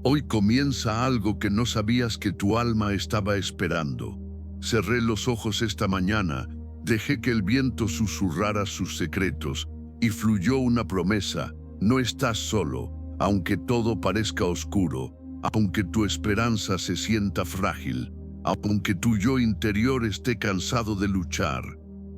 Hoy comienza algo que no sabías que tu alma estaba esperando. Cerré los ojos esta mañana, dejé que el viento susurrara sus secretos y fluyó una promesa. No estás solo, aunque todo parezca oscuro, aunque tu esperanza se sienta frágil, aunque tu yo interior esté cansado de luchar.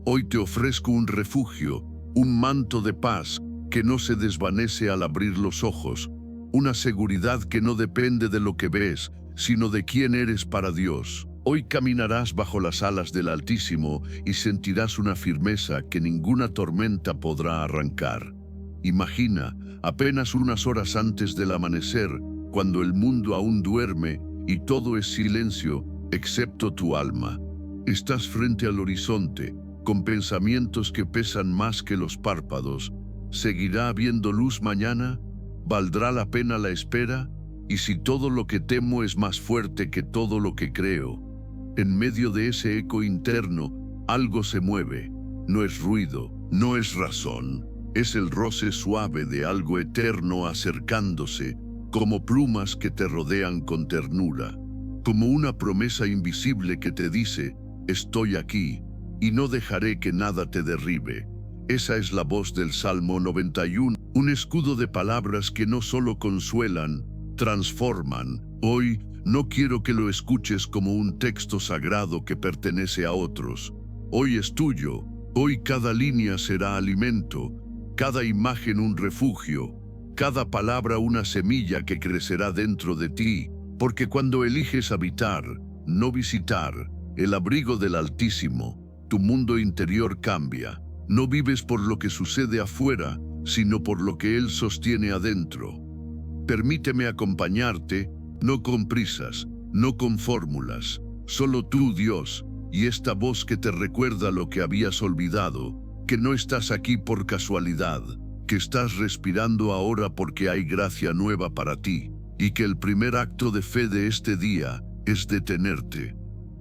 Hoy te ofrezco un refugio, un manto de paz que no se desvanece al abrir los ojos, una seguridad que no depende de lo que ves, sino de quién eres para Dios. Hoy caminarás bajo las alas del Altísimo y sentirás una firmeza que ninguna tormenta podrá arrancar. Imagina, apenas unas horas antes del amanecer, cuando el mundo aún duerme y todo es silencio, excepto tu alma. Estás frente al horizonte, con pensamientos que pesan más que los párpados. ¿Seguirá habiendo luz mañana? ¿Valdrá la pena la espera? ¿Y si todo lo que temo es más fuerte que todo lo que creo? En medio de ese eco interno, algo se mueve. No es ruido, no es razón. Es el roce suave de algo eterno acercándose, como plumas que te rodean con ternura. Como una promesa invisible que te dice, estoy aquí, y no dejaré que nada te derribe. Esa es la voz del Salmo 91, un escudo de palabras que no solo consuelan, transforman. Hoy no quiero que lo escuches como un texto sagrado que pertenece a otros. Hoy es tuyo, hoy cada línea será alimento, cada imagen un refugio, cada palabra una semilla que crecerá dentro de ti, porque cuando eliges habitar, no visitar, el abrigo del Altísimo, tu mundo interior cambia. No vives por lo que sucede afuera, sino por lo que Él sostiene adentro. Permíteme acompañarte, no con prisas, no con fórmulas, solo tú, Dios, y esta voz que te recuerda lo que habías olvidado, que no estás aquí por casualidad, que estás respirando ahora porque hay gracia nueva para ti, y que el primer acto de fe de este día es detenerte.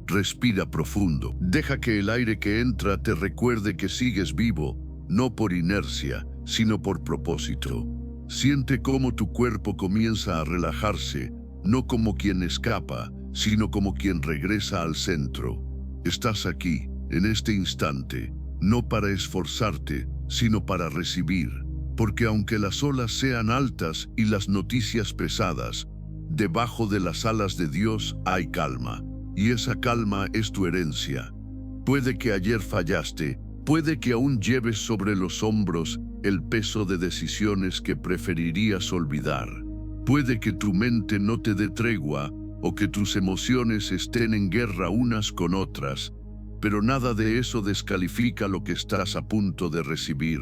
Respira profundo. Deja que el aire que entra te recuerde que sigues vivo, no por inercia, sino por propósito. Siente cómo tu cuerpo comienza a relajarse, no como quien escapa, sino como quien regresa al centro. Estás aquí, en este instante, no para esforzarte, sino para recibir. Porque aunque las olas sean altas y las noticias pesadas, debajo de las alas de Dios hay calma. Y esa calma es tu herencia. Puede que ayer fallaste, puede que aún lleves sobre los hombros el peso de decisiones que preferirías olvidar. Puede que tu mente no te dé tregua o que tus emociones estén en guerra unas con otras, pero nada de eso descalifica lo que estás a punto de recibir,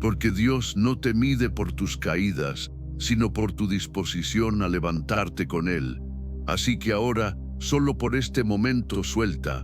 porque Dios no te mide por tus caídas, sino por tu disposición a levantarte con Él. Así que ahora, solo por este momento suelta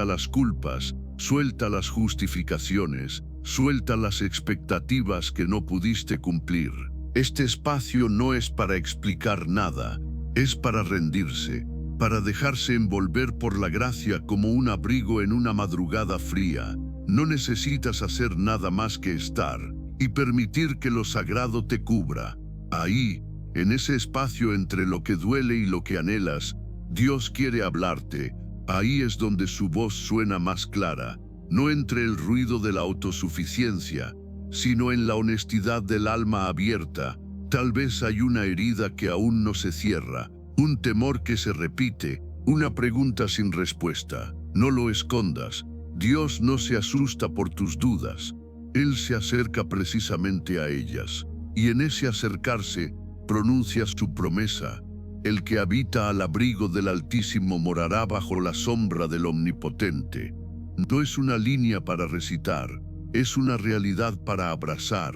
las culpas, suelta las justificaciones, suelta las expectativas que no pudiste cumplir. Este espacio no es para explicar nada, es para rendirse, para dejarse envolver por la gracia como un abrigo en una madrugada fría. No necesitas hacer nada más que estar y permitir que lo sagrado te cubra. Ahí, en ese espacio entre lo que duele y lo que anhelas, Dios quiere hablarte. Ahí es donde su voz suena más clara, no entre el ruido de la autosuficiencia, sino en la honestidad del alma abierta. Tal vez hay una herida que aún no se cierra, un temor que se repite, una pregunta sin respuesta. No lo escondas. Dios no se asusta por tus dudas. Él se acerca precisamente a ellas, y en ese acercarse pronuncia su promesa. El que habita al abrigo del Altísimo morará bajo la sombra del Omnipotente. No es una línea para recitar, es una realidad para abrazar.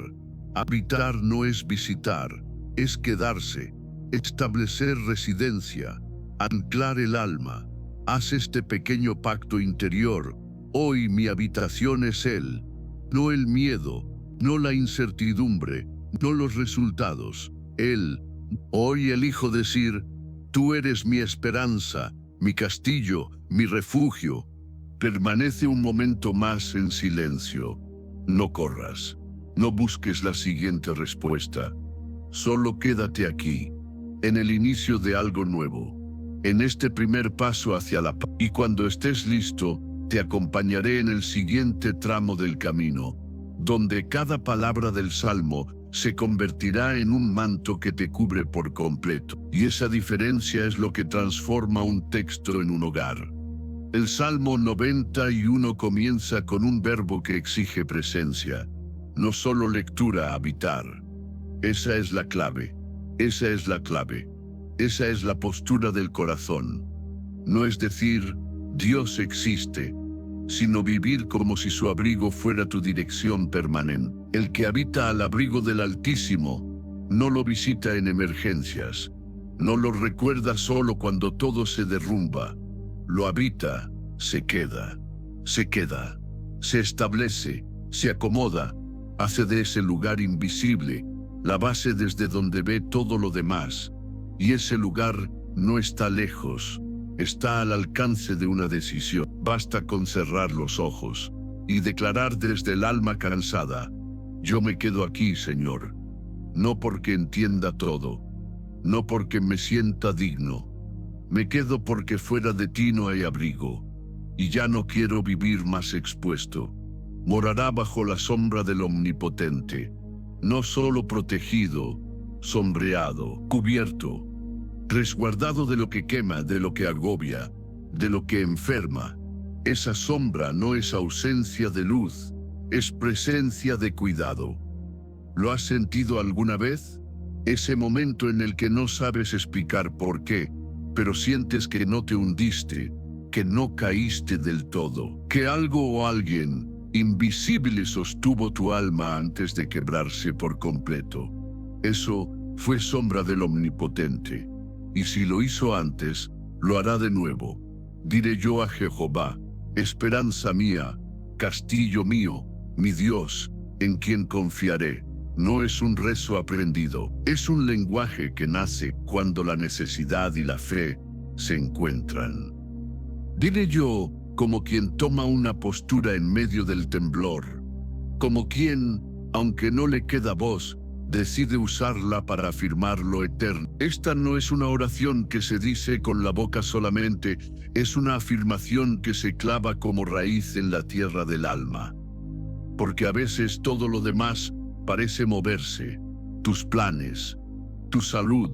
Habitar no es visitar, es quedarse, establecer residencia, anclar el alma. Haz este pequeño pacto interior. Hoy mi habitación es Él, no el miedo, no la incertidumbre, no los resultados. Él. Hoy elijo decir, tú eres mi esperanza, mi castillo, mi refugio. Permanece un momento más en silencio. No corras, no busques la siguiente respuesta. Solo quédate aquí. en el inicio de algo nuevo, en este primer paso hacia la paz. Y cuando estés listo, te acompañaré en el siguiente tramo del camino, donde cada palabra del Salmo se convertirá en un manto que te cubre por completo. Y esa diferencia es lo que transforma un texto en un hogar. El Salmo 91 comienza con un verbo que exige presencia, no solo lectura, habitar. Esa es la clave, esa es la clave, esa es la postura del corazón. No es decir, Dios existe, sino vivir como si su abrigo fuera tu dirección permanente. El que habita al abrigo del Altísimo no lo visita en emergencias, no lo recuerda solo cuando todo se derrumba, lo habita, se queda, se establece, se acomoda, hace de ese lugar invisible la base desde donde ve todo lo demás, y ese lugar no está lejos, está al alcance de una decisión. Basta con cerrar los ojos y declarar desde el alma cansada: yo me quedo aquí, Señor, no porque entienda todo, no porque me sienta digno, me quedo porque fuera de ti no hay abrigo, y ya no quiero vivir más expuesto. Morará bajo la sombra del Omnipotente, no solo protegido, sombreado, cubierto, resguardado de lo que quema, de lo que agobia, de lo que enferma. Esa sombra no es ausencia de luz, es presencia de cuidado. ¿Lo has sentido alguna vez? Ese momento en el que no sabes explicar por qué, pero sientes que no te hundiste, que no caíste del todo, que algo o alguien invisible sostuvo tu alma antes de quebrarse por completo. Eso fue sombra del Omnipotente, y si lo hizo antes, lo hará de nuevo. Diré yo a Jehová: esperanza mía, castillo mío, mi Dios, en quien confiaré. No es un rezo aprendido, es un lenguaje que nace cuando la necesidad y la fe se encuentran. Diré yo, como quien toma una postura en medio del temblor, como quien, aunque no le queda voz, decide usarla para afirmar lo eterno. Esta no es una oración que se dice con la boca solamente, es una afirmación que se clava como raíz en la tierra del alma. Porque a veces todo lo demás parece moverse, tus planes, tu salud,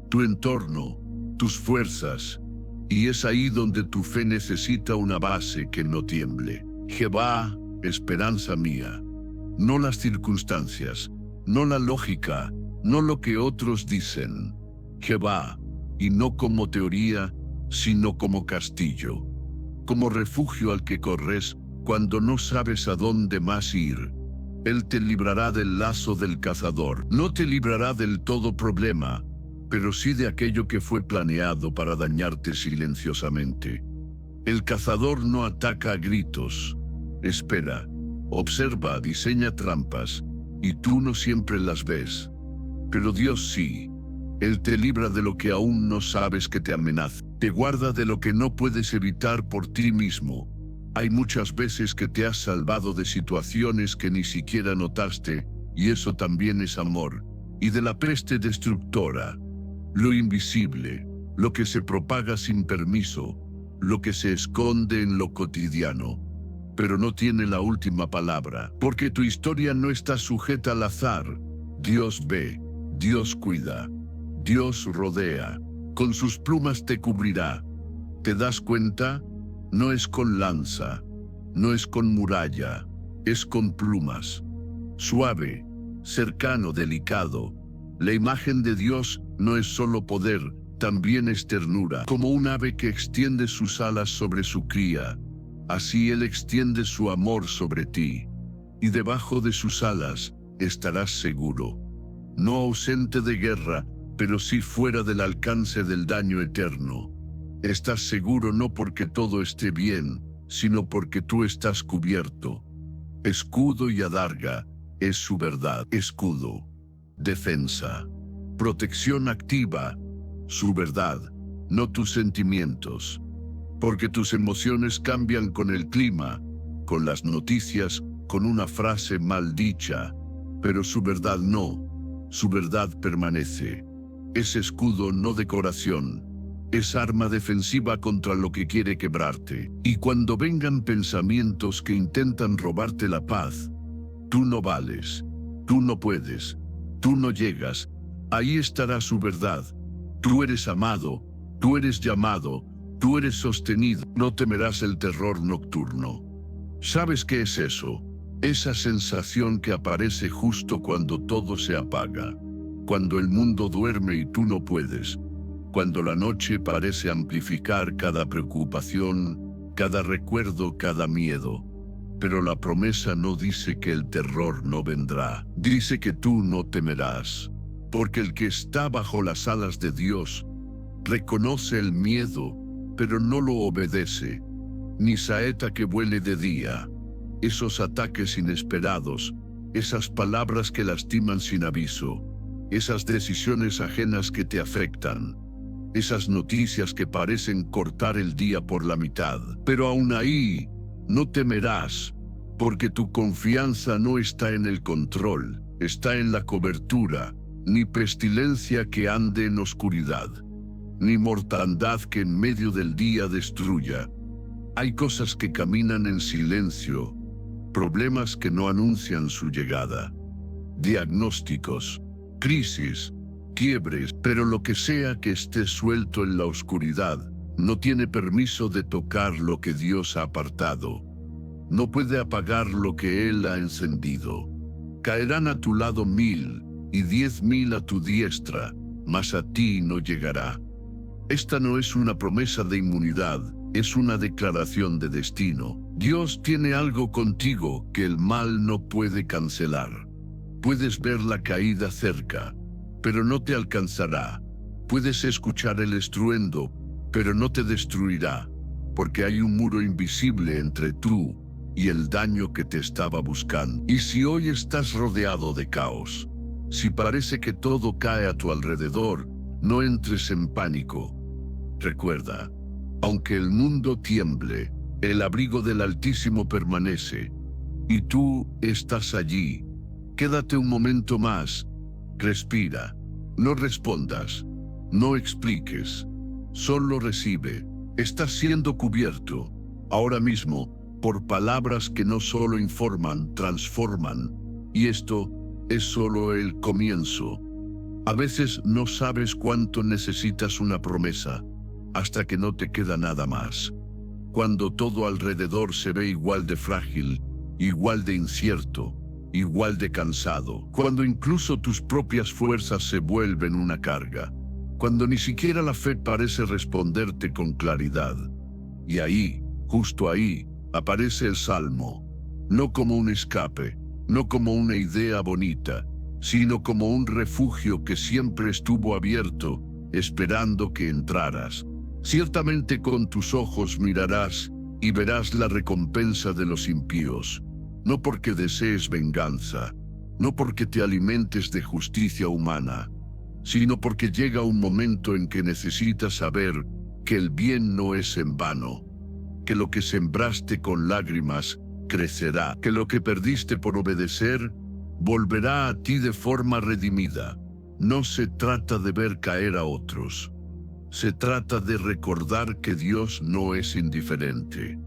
tu entorno, tus fuerzas, y es ahí donde tu fe necesita una base que no tiemble. Jehová, esperanza mía, no las circunstancias, no la lógica, no lo que otros dicen. Jehová, y no como teoría, sino como castillo, como refugio al que corres cuando no sabes a dónde más ir. Él te librará del lazo del cazador. No te librará del todo problema, pero sí de aquello que fue planeado para dañarte silenciosamente. El cazador no ataca a gritos. Espera, observa, diseña trampas, y tú no siempre las ves. Pero Dios sí. Él te libra de lo que aún no sabes que te amenaza. Te guarda de lo que no puedes evitar por ti mismo. Hay muchas veces que te has salvado de situaciones que ni siquiera notaste, y eso también es amor. Y de la peste destructora, lo invisible, lo que se propaga sin permiso, lo que se esconde en lo cotidiano. Pero no tiene la última palabra, porque tu historia no está sujeta al azar. Dios ve, Dios cuida, Dios rodea, con sus plumas te cubrirá. ¿Te das cuenta? No es con lanza, no es con muralla, es con plumas. Suave, cercano, delicado. La imagen de Dios no es solo poder, también es ternura. Como un ave que extiende sus alas sobre su cría, así Él extiende su amor sobre ti. Y debajo de sus alas estarás seguro. No ausente de guerra, pero sí fuera del alcance del daño eterno. Estás seguro no porque todo esté bien, sino porque tú estás cubierto. Escudo y adarga es su verdad. Escudo, defensa, protección activa, su verdad, no tus sentimientos. Porque tus emociones cambian con el clima, con las noticias, con una frase mal dicha, pero su verdad no, su verdad permanece. Es escudo, no decoración. Es arma defensiva contra lo que quiere quebrarte. Y cuando vengan pensamientos que intentan robarte la paz, tú no vales, tú no puedes, tú no llegas, ahí estará su verdad. Tú eres amado, tú eres llamado, tú eres sostenido. No temerás el terror nocturno. ¿Sabes qué es eso? Esa sensación que aparece justo cuando todo se apaga, cuando el mundo duerme y tú no puedes, cuando la noche parece amplificar cada preocupación, cada recuerdo, cada miedo. Pero la promesa no dice que el terror no vendrá, dice que tú no temerás, porque el que está bajo las alas de Dios reconoce el miedo, pero no lo obedece, ni saeta que vuele de día. Esos ataques inesperados, esas palabras que lastiman sin aviso, esas decisiones ajenas que te afectan, esas noticias que parecen cortar el día por la mitad. Pero aún ahí, no temerás, porque tu confianza no está en el control, está en la cobertura. Ni pestilencia que ande en oscuridad, ni mortandad que en medio del día destruya. Hay cosas que caminan en silencio, problemas que no anuncian su llegada, diagnósticos, crisis, quiebres, pero lo que sea que esté suelto en la oscuridad, no tiene permiso de tocar lo que Dios ha apartado. No puede apagar lo que Él ha encendido. Caerán a tu lado 1000 y 10.000 a tu diestra, mas a ti no llegará. Esta no es una promesa de inmunidad, es una declaración de destino. Dios tiene algo contigo que el mal no puede cancelar. Puedes ver la caída cerca, pero no te alcanzará. Puedes escuchar el estruendo, pero no te destruirá, porque hay un muro invisible entre tú y el daño que te estaba buscando. Y si hoy estás rodeado de caos, si parece que todo cae a tu alrededor, no entres en pánico. Recuerda, aunque el mundo tiemble, el abrigo del Altísimo permanece, y tú estás allí. Quédate un momento más, respira, no respondas, no expliques, solo recibe. Estás siendo cubierto, ahora mismo, por palabras que no solo informan, transforman, y esto es solo el comienzo. A veces no sabes cuánto necesitas una promesa, hasta que no te queda nada más. Cuando todo alrededor se ve igual de frágil, igual de incierto, igual de cansado. Cuando incluso tus propias fuerzas se vuelven una carga. Cuando ni siquiera la fe parece responderte con claridad. Y ahí, justo ahí, aparece el Salmo. No como un escape, no como una idea bonita, sino como un refugio que siempre estuvo abierto, esperando que entraras. Ciertamente con tus ojos mirarás y verás la recompensa de los impíos, no porque desees venganza, no porque te alimentes de justicia humana, sino porque llega un momento en que necesitas saber que el bien no es en vano, que lo que sembraste con lágrimas crecerá, que lo que perdiste por obedecer volverá a ti de forma redimida. No se trata de ver caer a otros. Se trata de recordar que Dios no es indiferente,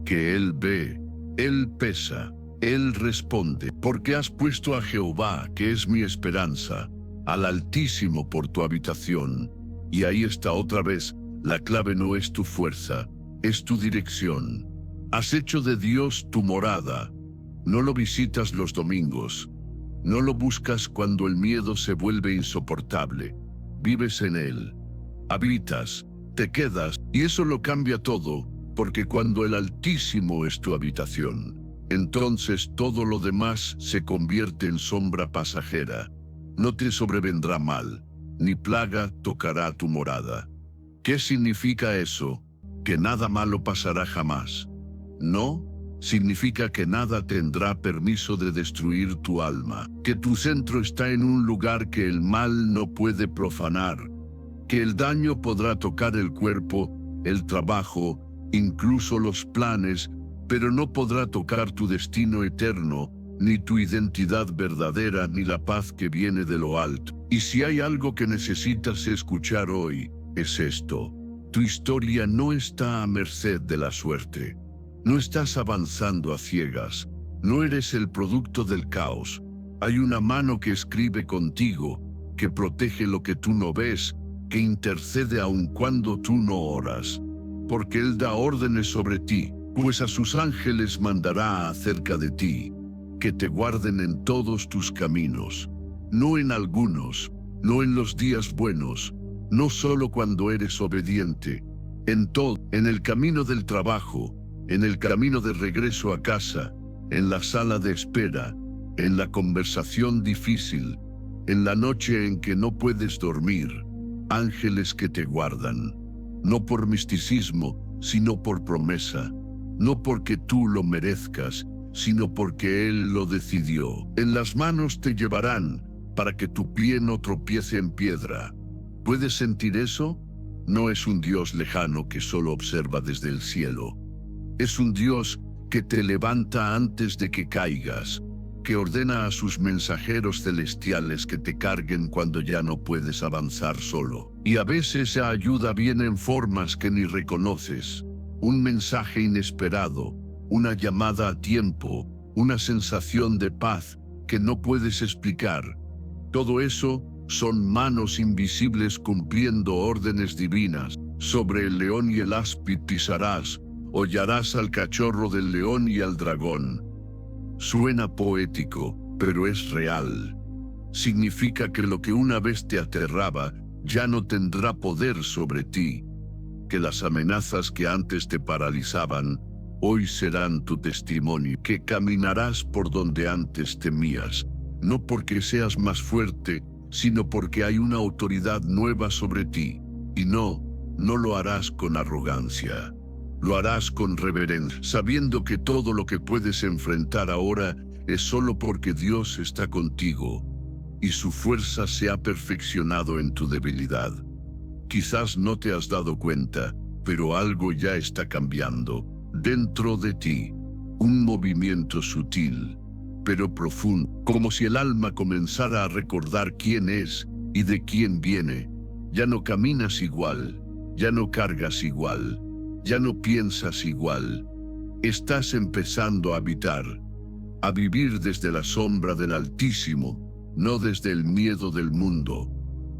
que Él ve, Él pesa, Él responde, porque has puesto a Jehová, que es mi esperanza, al Altísimo por tu habitación. Y ahí está otra vez, la clave no es tu fuerza, es tu dirección. Has hecho de Dios tu morada. No lo visitas los domingos. No lo buscas cuando el miedo se vuelve insoportable. Vives en Él. Habitas, te quedas, y eso lo cambia todo, porque cuando el Altísimo es tu habitación, entonces todo lo demás se convierte en sombra pasajera. No te sobrevendrá mal, ni plaga tocará tu morada. ¿Qué significa eso? Que nada malo pasará jamás. No, significa que nada tendrá permiso de destruir tu alma, que tu centro está en un lugar que el mal no puede profanar, que el daño podrá tocar el cuerpo, el trabajo, incluso los planes, pero no podrá tocar tu destino eterno, ni tu identidad verdadera, ni la paz que viene de lo alto. Y si hay algo que necesitas escuchar hoy, es esto. Tu historia no está a merced de la suerte. No estás avanzando a ciegas. No eres el producto del caos. Hay una mano que escribe contigo, que protege lo que tú no ves, que intercede aun cuando tú no oras. Porque Él da órdenes sobre ti, pues a sus ángeles mandará acerca de ti, que te guarden en todos tus caminos. No en algunos, no en los días buenos, no solo cuando eres obediente. En todo, en el camino del trabajo, en el camino de regreso a casa, en la sala de espera, en la conversación difícil, en la noche en que no puedes dormir, ángeles que te guardan, no por misticismo, sino por promesa, no porque tú lo merezcas, sino porque Él lo decidió. En las manos te llevarán, para que tu pie no tropiece en piedra. ¿Puedes sentir eso? No es un Dios lejano que solo observa desde el cielo. Es un Dios que te levanta antes de que caigas, que ordena a sus mensajeros celestiales que te carguen cuando ya no puedes avanzar solo. Y a veces esa ayuda viene en formas que ni reconoces. Un mensaje inesperado, una llamada a tiempo, una sensación de paz que no puedes explicar. Todo eso son manos invisibles cumpliendo órdenes divinas. Sobre el león y el áspid pisarás, hollarás al cachorro del león y al dragón. Suena poético, pero es real. Significa que lo que una vez te aterraba ya no tendrá poder sobre ti. Que las amenazas que antes te paralizaban, hoy serán tu testimonio. Que caminarás por donde antes temías, no porque seas más fuerte, sino porque hay una autoridad nueva sobre ti. Y no lo harás con arrogancia. Lo harás con reverencia, sabiendo que todo lo que puedes enfrentar ahora es solo porque Dios está contigo y su fuerza se ha perfeccionado en tu debilidad. Quizás no te has dado cuenta, pero algo ya está cambiando dentro de ti. Un movimiento sutil, pero profundo, como si el alma comenzara a recordar quién es y de quién viene. Ya no caminas igual, ya no cargas igual. Ya no piensas igual. Estás empezando a habitar, a vivir desde la sombra del Altísimo, no desde el miedo del mundo.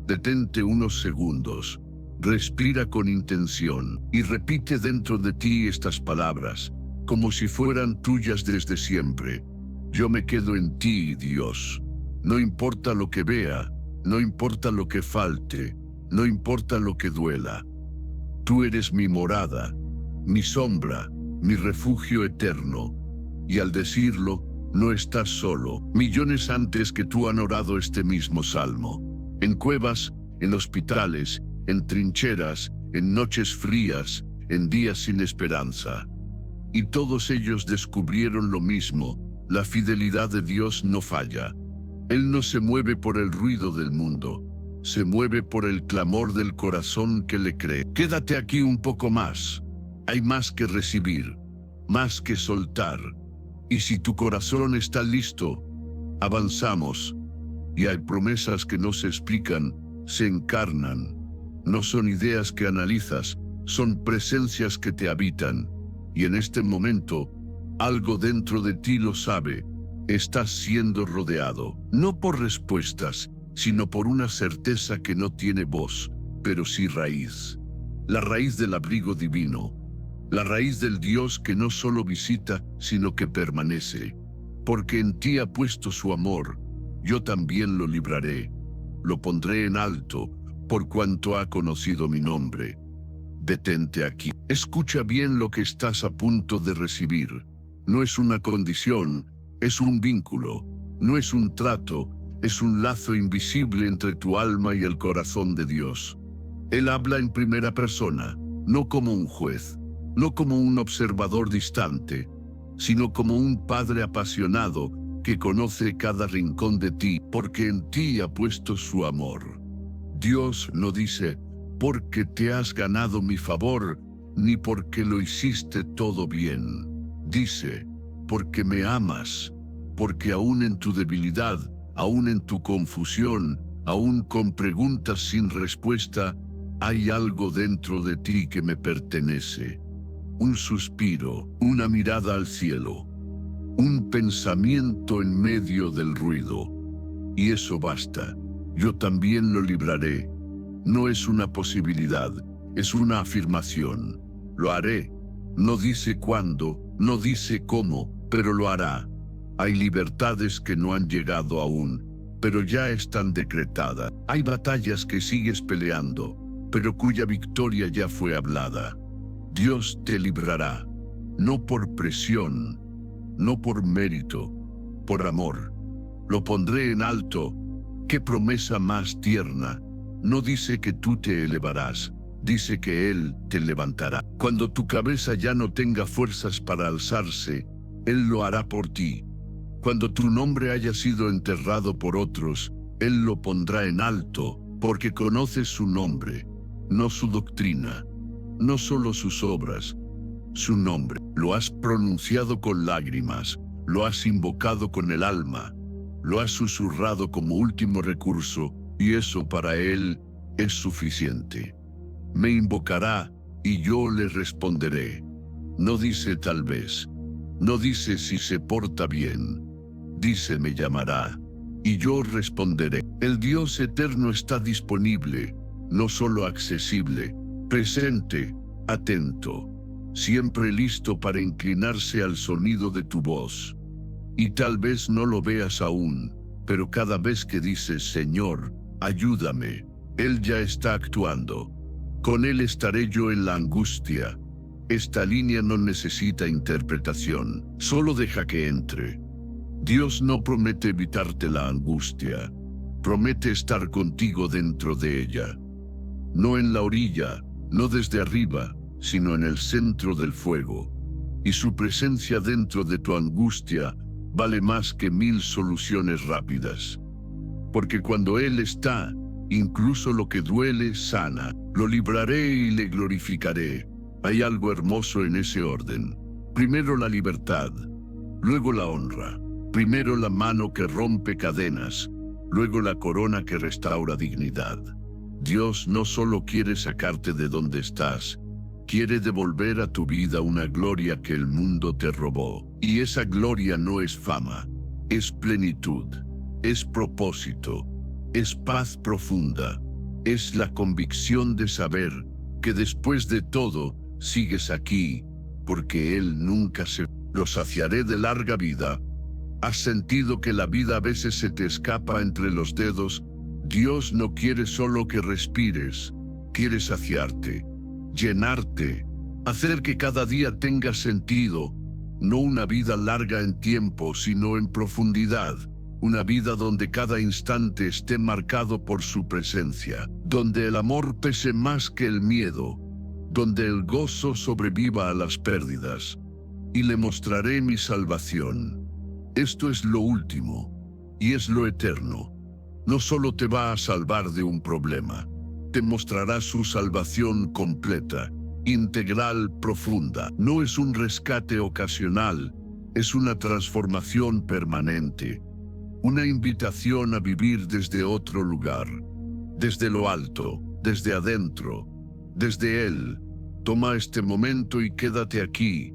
Detente unos segundos, respira con intención y repite dentro de ti estas palabras, como si fueran tuyas desde siempre. Yo me quedo en ti, Dios. No importa lo que vea, no importa lo que falte, no importa lo que duela. Tú eres mi morada, mi sombra, mi refugio eterno. Y al decirlo, no estás solo. Millones antes que tú han orado este mismo salmo. En cuevas, en hospitales, en trincheras, en noches frías, en días sin esperanza. Y todos ellos descubrieron lo mismo: la fidelidad de Dios no falla. Él no se mueve por el ruido del mundo. Se mueve por el clamor del corazón que le cree. Quédate aquí un poco más. Hay más que recibir, más que soltar. Y si tu corazón está listo, avanzamos. Y hay promesas que no se explican, se encarnan. No son ideas que analizas, son presencias que te habitan. Y en este momento, algo dentro de ti lo sabe. Estás siendo rodeado, no por respuestas, sino por una certeza que no tiene voz, pero sí raíz. La raíz del abrigo divino. La raíz del Dios que no solo visita, sino que permanece. Porque en ti ha puesto su amor, yo también lo libraré. Lo pondré en alto, por cuanto ha conocido mi nombre. Detente aquí. Escucha bien lo que estás a punto de recibir. No es una condición, es un vínculo. No es un trato, es un lazo invisible entre tu alma y el corazón de Dios. Él habla en primera persona, no como un juez, no como un observador distante, sino como un padre apasionado que conoce cada rincón de ti, porque en ti ha puesto su amor. Dios no dice, porque te has ganado mi favor, ni porque lo hiciste todo bien. Dice, porque me amas. porque aún en tu debilidad, aún en tu confusión, aún con preguntas sin respuesta, hay algo dentro de ti que me pertenece. Un suspiro, una mirada al cielo, un pensamiento en medio del ruido. Y eso basta. Yo también lo libraré. No es una posibilidad, es una afirmación. Lo haré. No dice cuándo, no dice cómo, pero lo hará. Hay libertades que no han llegado aún, pero ya están decretadas. Hay batallas que sigues peleando, pero cuya victoria ya fue hablada. Dios te librará, no por presión, no por mérito, por amor. Lo pondré en alto. ¡Qué promesa más tierna! No dice que tú te elevarás, dice que Él te levantará. Cuando tu cabeza ya no tenga fuerzas para alzarse, Él lo hará por ti. Cuando tu nombre haya sido enterrado por otros, Él lo pondrá en alto, porque conoces su nombre, no su doctrina, no solo sus obras, su nombre. Lo has pronunciado con lágrimas, lo has invocado con el alma, lo has susurrado como último recurso, y eso para Él es suficiente. Me invocará, y yo le responderé. No dice tal vez, no dice si se porta bien, dice me llamará, y yo responderé. El Dios eterno está disponible, no solo accesible, presente, atento, siempre listo para inclinarse al sonido de tu voz. Y tal vez no lo veas aún, pero cada vez que dices, Señor, ayúdame, Él ya está actuando. Con Él estaré yo en la angustia. Esta línea no necesita interpretación, solo deja que entre. Dios no promete evitarte la angustia, promete estar contigo dentro de ella. No en la orilla, no desde arriba, sino en el centro del fuego. Y su presencia dentro de tu angustia vale más que 1000 soluciones rápidas. Porque cuando Él está, incluso lo que duele sana. Lo libraré y le glorificaré. Hay algo hermoso en ese orden. Primero la libertad, luego la honra. Primero la mano que rompe cadenas, luego la corona que restaura dignidad. Dios no solo quiere sacarte de donde estás, quiere devolver a tu vida una gloria que el mundo te robó. Y esa gloria no es fama, es plenitud, es propósito, es paz profunda, es la convicción de saber que después de todo sigues aquí, porque Él nunca se lo saciaré de larga vida. ¿Has sentido que la vida a veces se te escapa entre los dedos? Dios no quiere solo que respires, quiere saciarte, llenarte, hacer que cada día tenga sentido, no una vida larga en tiempo, sino en profundidad, una vida donde cada instante esté marcado por su presencia, donde el amor pese más que el miedo, donde el gozo sobreviva a las pérdidas. Y le mostraré mi salvación. Esto es lo último, y es lo eterno. No solo te va a salvar de un problema, te mostrará su salvación completa, integral, profunda. No es un rescate ocasional, es una transformación permanente. Una invitación a vivir desde otro lugar, desde lo alto, desde adentro, desde Él. Toma este momento y quédate aquí.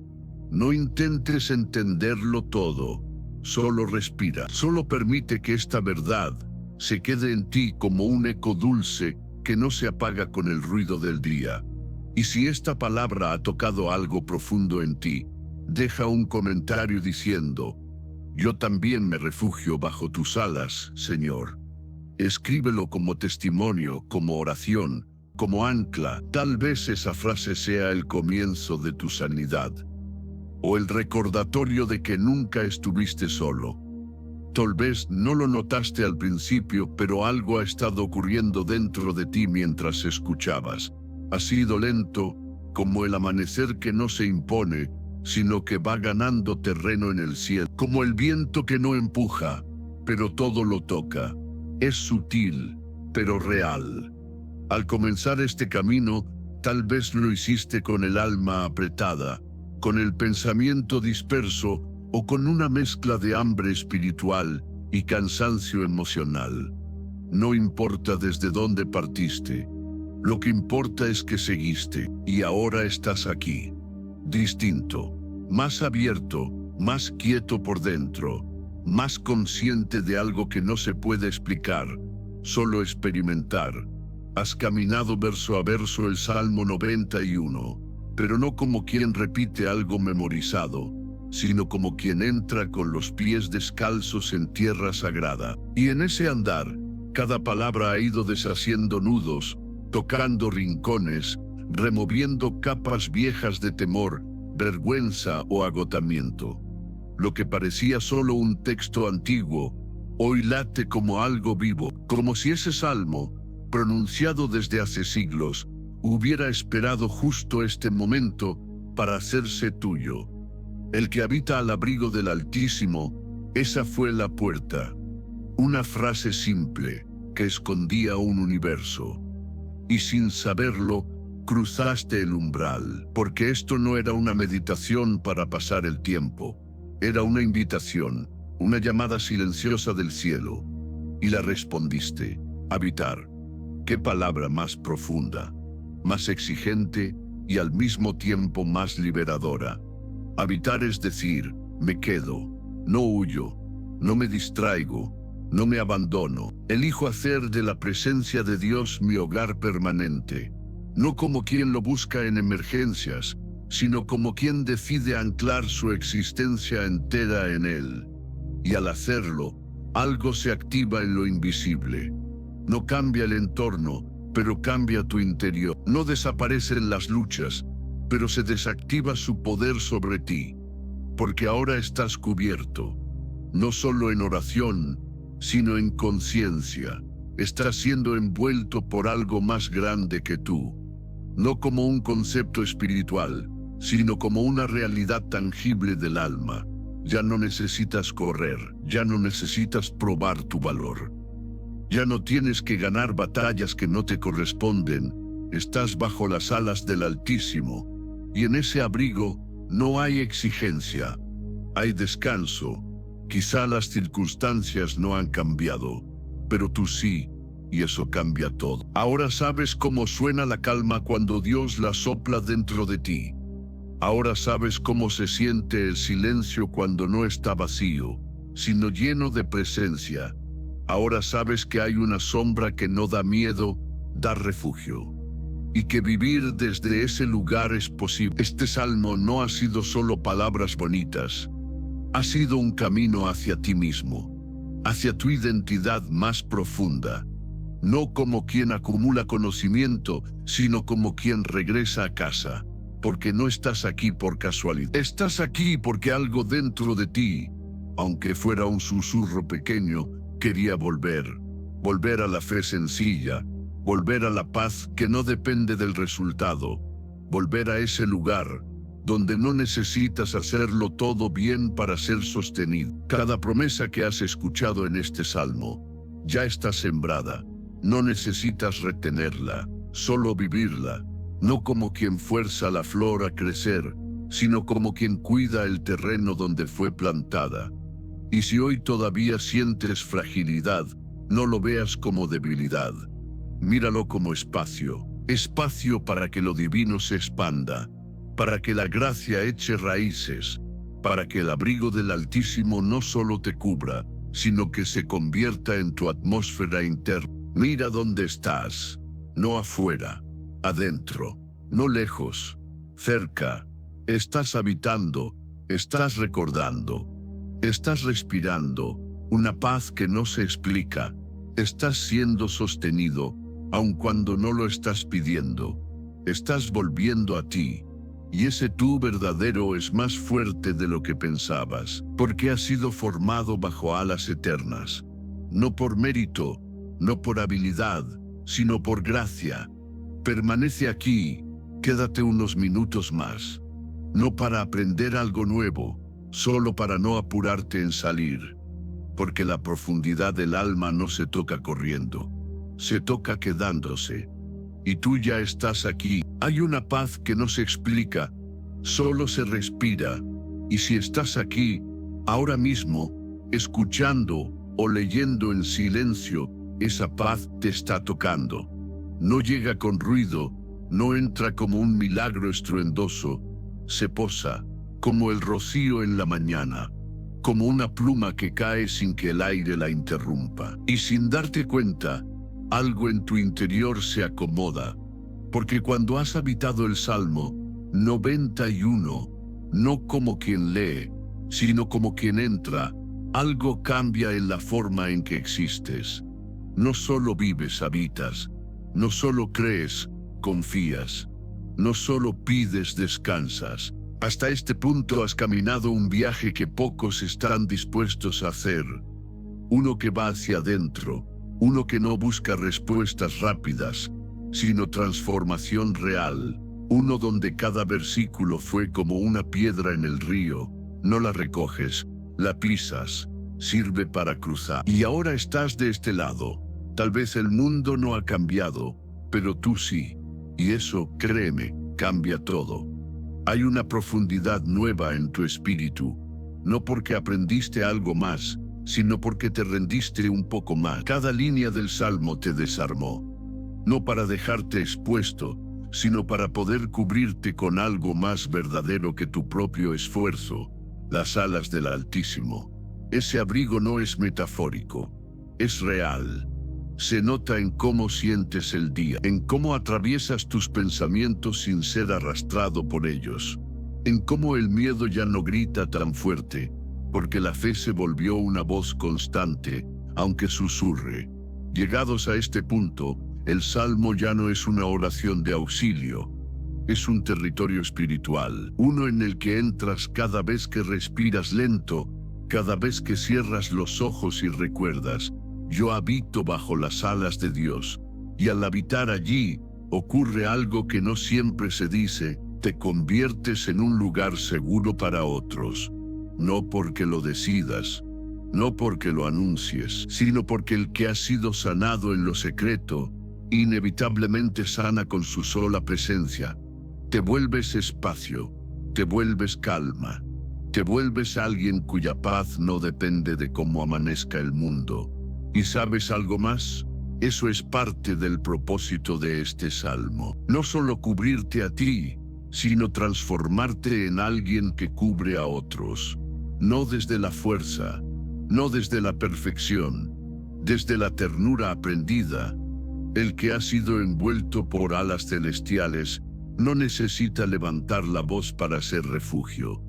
No intentes entenderlo todo. Solo respira, solo permite que esta verdad se quede en ti como un eco dulce que no se apaga con el ruido del día. Y si esta palabra ha tocado algo profundo en ti, deja un comentario diciendo, yo también me refugio bajo tus alas, Señor. Escríbelo como testimonio, como oración, como ancla. Tal vez esa frase sea el comienzo de tu sanidad, o el recordatorio de que nunca estuviste solo. Tal vez no lo notaste al principio, pero algo ha estado ocurriendo dentro de ti mientras escuchabas. Ha sido lento, como el amanecer que no se impone, sino que va ganando terreno en el cielo, como el viento que no empuja, pero todo lo toca. Es sutil, pero real. Al comenzar este camino, tal vez lo hiciste con el alma apretada, con el pensamiento disperso o con una mezcla de hambre espiritual y cansancio emocional. No importa desde dónde partiste, lo que importa es que seguiste y ahora estás aquí, distinto, más abierto, más quieto por dentro, más consciente de algo que no se puede explicar, solo experimentar. Has caminado verso a verso el Salmo 91, pero no como quien repite algo memorizado, sino como quien entra con los pies descalzos en tierra sagrada. Y en ese andar, cada palabra ha ido deshaciendo nudos, tocando rincones, removiendo capas viejas de temor, vergüenza o agotamiento. Lo que parecía solo un texto antiguo, hoy late como algo vivo, como si ese salmo, pronunciado desde hace siglos, hubiera esperado justo este momento para hacerse tuyo. El que habita al abrigo del Altísimo, esa fue la puerta. Una frase simple que escondía un universo. Y sin saberlo, cruzaste el umbral, porque esto no era una meditación para pasar el tiempo. Era una invitación, una llamada silenciosa del cielo. Y la respondiste: habitar. Qué palabra más profunda, más exigente y al mismo tiempo más liberadora. Habitar es decir, me quedo, no huyo, no me distraigo, no me abandono. Elijo hacer de la presencia de Dios mi hogar permanente, no como quien lo busca en emergencias, sino como quien decide anclar su existencia entera en Él. Y al hacerlo, algo se activa en lo invisible. No cambia el entorno, pero cambia tu interior. No desaparecen las luchas, pero se desactiva su poder sobre ti. Porque ahora estás cubierto, no solo en oración, sino en conciencia. Estás siendo envuelto por algo más grande que tú. No como un concepto espiritual, sino como una realidad tangible del alma. Ya no necesitas correr, ya no necesitas probar tu valor. Ya no tienes que ganar batallas que no te corresponden. Estás bajo las alas del Altísimo. Y en ese abrigo no hay exigencia. Hay descanso. Quizá las circunstancias no han cambiado, pero tú sí, y eso cambia todo. Ahora sabes cómo suena la calma cuando Dios la sopla dentro de ti. Ahora sabes cómo se siente el silencio cuando no está vacío, sino lleno de presencia. Ahora sabes que hay una sombra que no da miedo, da refugio. Y que vivir desde ese lugar es posible. Este salmo no ha sido solo palabras bonitas. Ha sido un camino hacia ti mismo, hacia tu identidad más profunda. No como quien acumula conocimiento, sino como quien regresa a casa. Porque no estás aquí por casualidad. Estás aquí porque algo dentro de ti, aunque fuera un susurro pequeño, quería volver. Volver a la fe sencilla. Volver a la paz que no depende del resultado. Volver a ese lugar donde no necesitas hacerlo todo bien para ser sostenido. Cada promesa que has escuchado en este salmo ya está sembrada. No necesitas retenerla, solo vivirla. No como quien fuerza la flor a crecer, sino como quien cuida el terreno donde fue plantada. Y si hoy todavía sientes fragilidad, no lo veas como debilidad. Míralo como espacio, espacio para que lo divino se expanda, para que la gracia eche raíces, para que el abrigo del Altísimo no solo te cubra, sino que se convierta en tu atmósfera interna. Mira dónde estás, no afuera, adentro, no lejos, cerca. Estás habitando, estás recordando, estás respirando, una paz que no se explica. Estás siendo sostenido, aun cuando no lo estás pidiendo. Estás volviendo a ti. Y ese tú verdadero es más fuerte de lo que pensabas, porque has sido formado bajo alas eternas. No por mérito, no por habilidad, sino por gracia. Permanece aquí, quédate unos minutos más. No para aprender algo nuevo, solo para no apurarte en salir. Porque la profundidad del alma no se toca corriendo, se toca quedándose. Y tú ya estás aquí. Hay una paz que no se explica, solo se respira. Y si estás aquí, Ahora mismo, escuchando o leyendo en silencio, esa paz te está tocando. No llega con ruido, no entra como un milagro estruendoso, se posa, como el rocío en la mañana, como una pluma que cae sin que el aire la interrumpa. Y sin darte cuenta, algo en tu interior se acomoda, porque cuando has habitado el Salmo 91, no como quien lee, sino como quien entra, algo cambia en la forma en que existes. No solo vives, habitas. No solo crees, confías. No solo pides, descansas. Hasta este punto has caminado un viaje que pocos están dispuestos a hacer. Uno que va hacia adentro, uno que no busca respuestas rápidas, sino transformación real. Uno donde cada versículo fue como una piedra en el río. No la recoges, la pisas, sirve para cruzar. Y ahora estás de este lado. Tal vez el mundo no ha cambiado, pero tú sí. Y eso, créeme, cambia todo. Hay una profundidad nueva en tu espíritu. No porque aprendiste algo más, sino porque te rendiste un poco más. Cada línea del Salmo te desarmó. No para dejarte expuesto, sino para poder cubrirte con algo más verdadero que tu propio esfuerzo, las alas del Altísimo. Ese abrigo no es metafórico, es real. Se nota en cómo sientes el día, en cómo atraviesas tus pensamientos sin ser arrastrado por ellos, en cómo el miedo ya no grita tan fuerte, porque la fe se volvió una voz constante, aunque susurre. Llegados a este punto, el Salmo ya no es una oración de auxilio, es un territorio espiritual, uno en el que entras cada vez que respiras lento, cada vez que cierras los ojos y recuerdas, yo habito bajo las alas de Dios, y al habitar allí, ocurre algo que no siempre se dice, te conviertes en un lugar seguro para otros, no porque lo decidas, no porque lo anuncies, sino porque el que ha sido sanado en lo secreto, inevitablemente sana con su sola presencia. Te vuelves espacio, te vuelves calma, te vuelves alguien cuya paz no depende de cómo amanezca el mundo. ¿Y sabes algo más? Eso es parte del propósito de este salmo. No solo cubrirte a ti, sino transformarte en alguien que cubre a otros. No desde la fuerza, no desde la perfección, desde la ternura aprendida. El que ha sido envuelto por alas celestiales no necesita levantar la voz para ser refugio.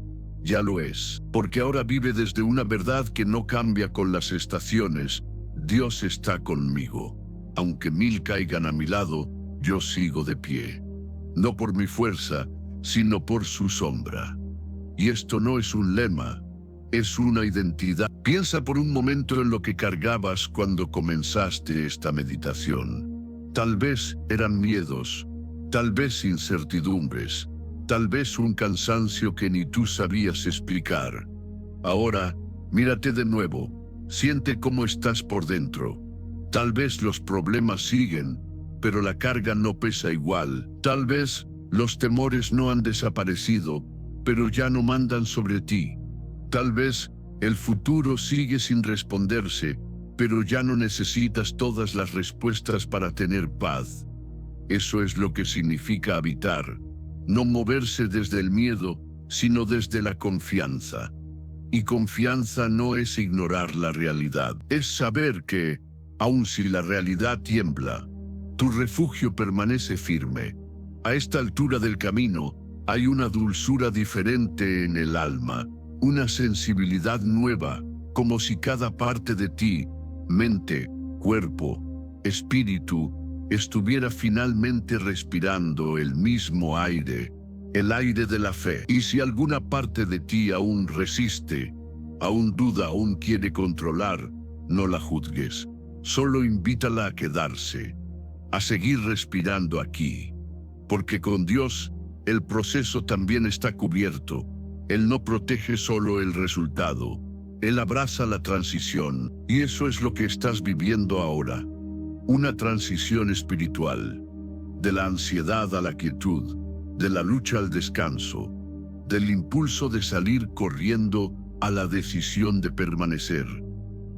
Ya lo es, porque ahora vive desde una verdad que no cambia con las estaciones. Dios está conmigo. Aunque 1000 caigan a mi lado, yo sigo de pie. No por mi fuerza, sino por su sombra. Y esto no es un lema, es una identidad. Piensa por un momento en lo que cargabas cuando comenzaste esta meditación. Tal vez eran miedos, tal vez incertidumbres, tal vez un cansancio que ni tú sabías explicar. Ahora, mírate de nuevo, siente cómo estás por dentro. Tal vez los problemas siguen, pero la carga no pesa igual. Tal vez los temores no han desaparecido, pero ya no mandan sobre ti. Tal vez el futuro sigue sin responderse, pero ya no necesitas todas las respuestas para tener paz. Eso es lo que significa habitar. No moverse desde el miedo, sino desde la confianza. Y confianza no es ignorar la realidad, es saber que, aun si la realidad tiembla, tu refugio permanece firme. A esta altura del camino, hay una dulzura diferente en el alma, una sensibilidad nueva, como si cada parte de ti, mente, cuerpo, espíritu, estuviera finalmente respirando el mismo aire, el aire de la fe. Y si alguna parte de ti aún resiste, aún duda, aún quiere controlar, no la juzgues. Solo invítala a quedarse, a seguir respirando aquí. Porque con Dios, el proceso también está cubierto. Él no protege solo el resultado. Él abraza la transición, y eso es lo que estás viviendo ahora. Una transición espiritual, de la ansiedad a la quietud, de la lucha al descanso, del impulso de salir corriendo a la decisión de permanecer.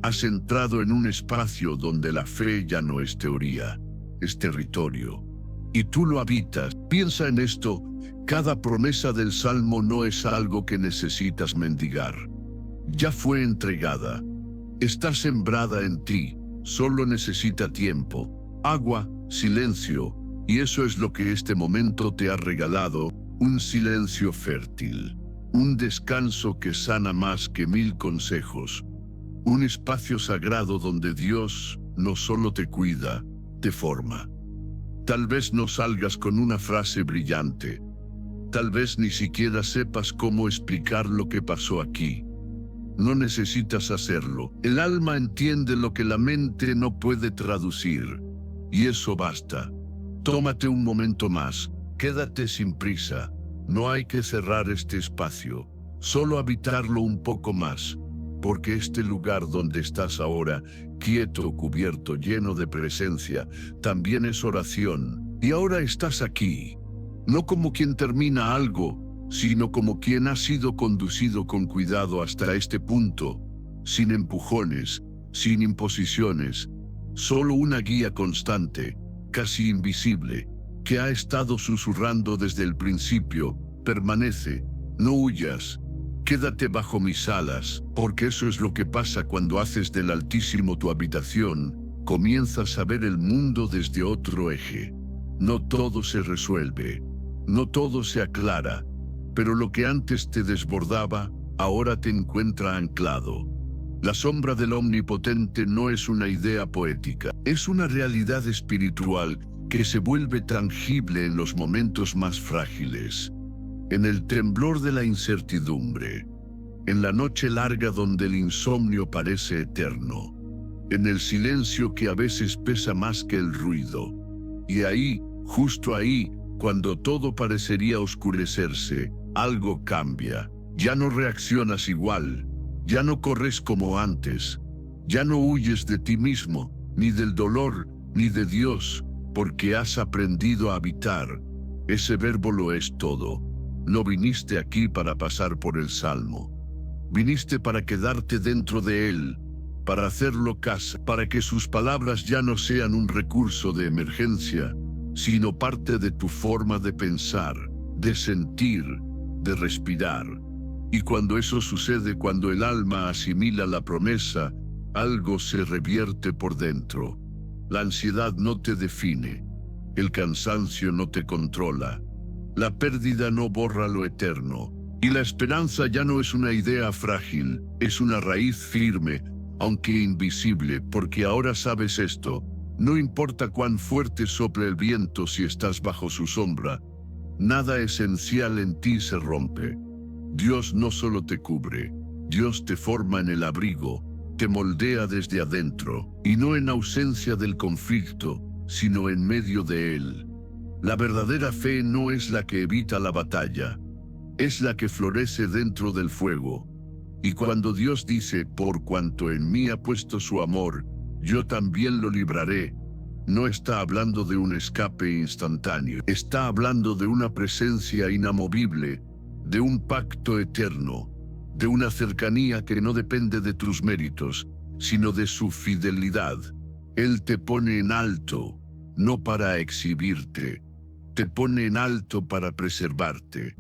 Has entrado en un espacio donde la fe ya no es teoría, es territorio. Y tú lo habitas. Piensa en esto, cada promesa del Salmo no es algo que necesitas mendigar. Ya fue entregada. Está sembrada en ti, solo necesita tiempo, agua, silencio, y eso es lo que este momento te ha regalado, un silencio fértil, un descanso que sana más que 1000 consejos, un espacio sagrado donde Dios no solo te cuida, te forma. Tal vez no salgas con una frase brillante, tal vez ni siquiera sepas cómo explicar lo que pasó aquí. No necesitas hacerlo. El alma entiende lo que la mente no puede traducir. Y eso basta. Tómate un momento más. Quédate sin prisa. No hay que cerrar este espacio. Solo habitarlo un poco más. Porque este lugar donde estás ahora, quieto, cubierto, lleno de presencia, también es oración. Y ahora estás aquí. No como quien termina algo, sino como quien ha sido conducido con cuidado hasta este punto, sin empujones, sin imposiciones, solo una guía constante, casi invisible, que ha estado susurrando desde el principio: permanece, no huyas, quédate bajo mis alas, porque eso es lo que pasa cuando haces del Altísimo tu habitación, comienzas a ver el mundo desde otro eje. No todo se resuelve, no todo se aclara, pero lo que antes te desbordaba, ahora te encuentra anclado. La sombra del Omnipotente no es una idea poética, es una realidad espiritual que se vuelve tangible en los momentos más frágiles, en el temblor de la incertidumbre, en la noche larga donde el insomnio parece eterno, en el silencio que a veces pesa más que el ruido. Y ahí, justo ahí, cuando todo parecería oscurecerse, algo cambia. Ya no reaccionas igual, ya no corres como antes, ya no huyes de ti mismo, ni del dolor, ni de Dios, porque has aprendido a habitar. Ese verbo lo es todo. No viniste aquí para pasar por el Salmo. Viniste para quedarte dentro de él, para hacerlo casa, para que sus palabras ya no sean un recurso de emergencia, sino parte de tu forma de pensar, de sentir, de respirar. Y cuando eso sucede, cuando el alma asimila la promesa, algo se revierte por dentro. La ansiedad no te define, el cansancio no te controla, la pérdida no borra lo eterno, y la esperanza ya no es una idea frágil, es una raíz firme, aunque invisible, porque ahora sabes esto: no importa cuán fuerte sople el viento si estás bajo su sombra, nada esencial en ti se rompe. Dios no solo te cubre, Dios te forma en el abrigo, te moldea desde adentro, y no en ausencia del conflicto, sino en medio de él. La verdadera fe no es la que evita la batalla, es la que florece dentro del fuego. Y cuando Dios dice: por cuanto en mí ha puesto su amor, yo también lo libraré, no está hablando de un escape instantáneo, está hablando de una presencia inamovible, de un pacto eterno, de una cercanía que no depende de tus méritos, sino de su fidelidad. Él te pone en alto, no para exhibirte, te pone en alto para preservarte,